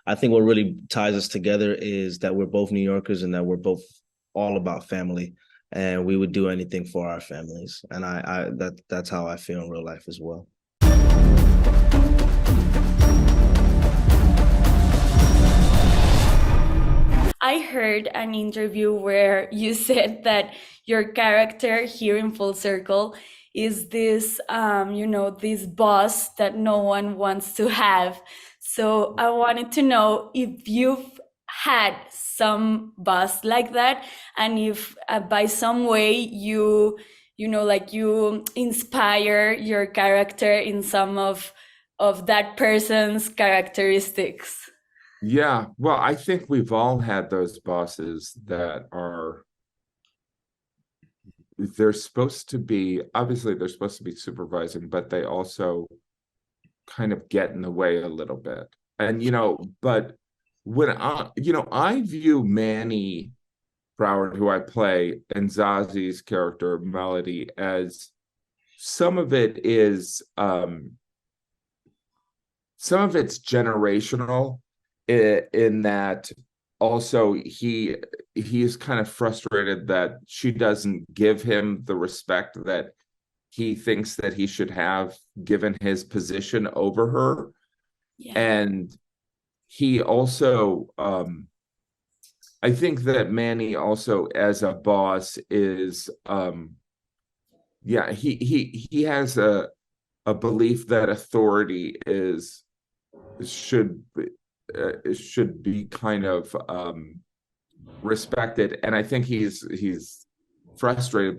I think what really ties us together is that we're both New Yorkers and that we're both all about family, and we would do anything for our families. And that's how I feel in real life as well. I heard an interview where you said that your character here in Full Circle is this, this boss that no one wants to have. So I wanted to know if you've had some boss like that, and if by some way like you inspire your character in some of that person's characteristics. Yeah, well, I think we've all had those bosses that are they're supposed to be obviously they're supposed to be supervising, but they also kind of get in the way a little bit. And but when I view Manny Broward, who I play, and Zazi's character, Melody, as some of it is some of it's generational in that also he's kind of frustrated that she doesn't give him the respect that he thinks that he should have given his position over her. Yeah. And he also I think that Manny also as a boss is he has a belief that authority is should should be kind of respected, and I think he's frustrated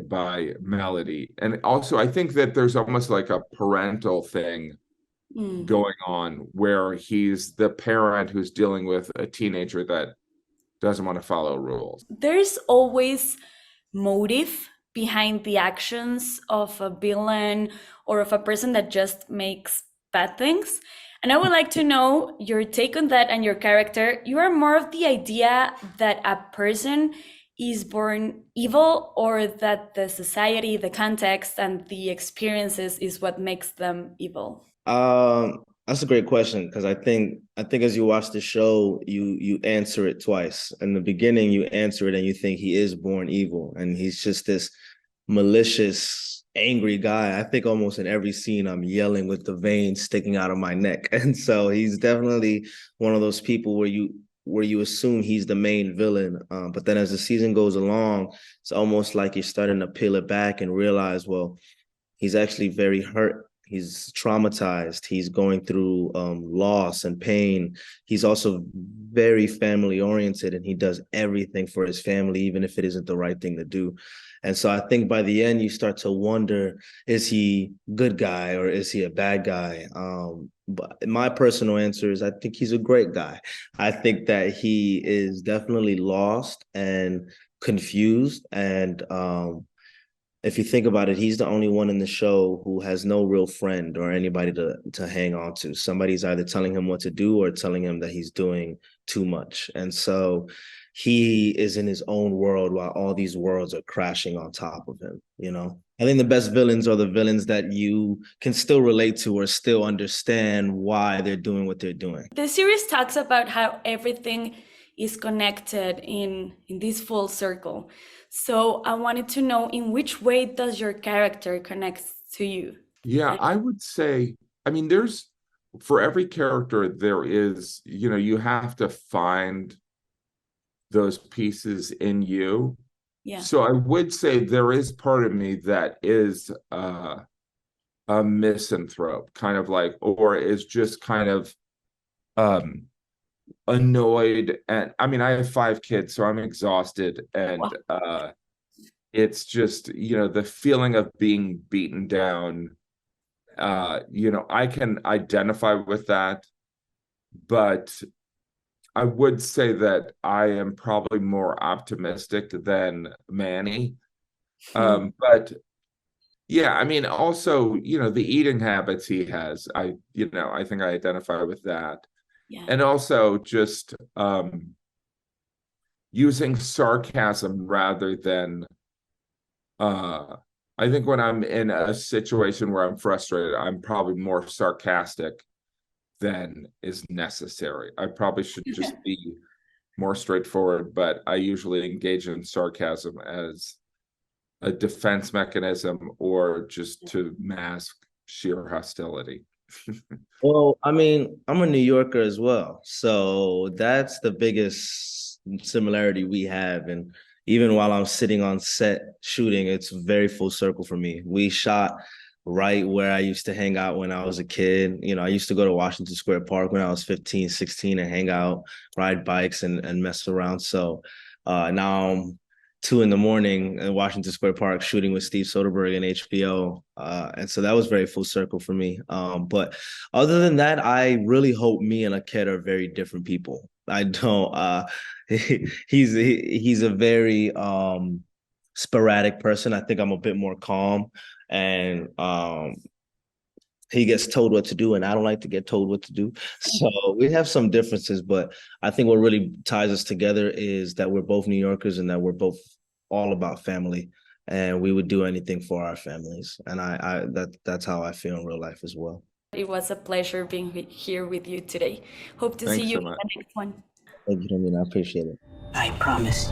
by Melody. And also I think that there's almost like a parental thing going on where he's the parent who's dealing with a teenager that doesn't want to follow rules. There's always motive behind the actions of a villain or of a person that just makes bad things. And I would like to know your take on that and your character. You are more of the idea that a person is born evil, or that the society, the context, and the experiences is what makes them evil? That's a great question because I think as you watch the show, you answer it twice. In the beginning, you answer it and you think he is born evil, and he's just this malicious, angry guy. I think almost in every scene, I'm yelling with the veins sticking out of my neck, and so he's definitely one of those people where you assume he's the main villain. But then as the season goes along, it's almost like you're starting to peel it back and realize, well, he's actually very hurt. He's traumatized. He's going through loss and pain. He's also very family oriented, and he does everything for his family, even if it isn't the right thing to do. And so I think by the end, you start to wonder, is he a good guy or is he a bad guy? But my personal answer is I think he's a great guy. I think that he is definitely lost and confused, and if you think about it, he's the only one in the show who has no real friend or anybody to hang on to. Somebody's either telling him what to do or telling him that he's doing too much. And so he is in his own world while all these worlds are crashing on top of him, you know? I think the best villains are the villains that you can still relate to or still understand why they're doing what they're doing. The series talks about how everything is connected in this full circle. So I wanted to know, in which way does your character connect to you? Yeah, I would say, I mean, there's for every character there is, you have to find those pieces in you. Yeah. So I would say there is part of me that is a misanthrope, kind of like, or is just kind of um annoyed. And I mean, I have 5 kids, so I'm exhausted, and it's just, the feeling of being beaten down. I can identify with that, but I would say that I am probably more optimistic than Manny. But yeah, I mean, also, the eating habits he has, I think I identify with that. Yeah. And also just using sarcasm rather than I think when I'm in a situation where I'm frustrated, I'm probably more sarcastic than is necessary. I probably should just be more straightforward, but I usually engage in sarcasm as a defense mechanism or just to mask sheer hostility. Well, I mean, I'm a New Yorker as well. So that's the biggest similarity we have. And even while I'm sitting on set shooting, it's very full circle for me. We shot right where I used to hang out when I was a kid. You know, I used to go to Washington Square Park when I was 15, 16 and hang out, ride bikes and mess around. So now I'm 2 a.m. in Washington Square Park shooting with Steve Soderbergh and HBO. And so that was very full circle for me. But other than that, I really hope me and Aked are very different people. I don't he's a very sporadic person. I think I'm a bit more calm and he gets told what to do and I don't like to get told what to do. So we have some differences, but I think what really ties us together is that we're both New Yorkers and that we're both all about family and we would do anything for our families. And that's how I feel in real life as well. It was a pleasure being here with you today. Hope to Thanks see you so in much. the next one. Thank you, Romina. I appreciate it. I promise.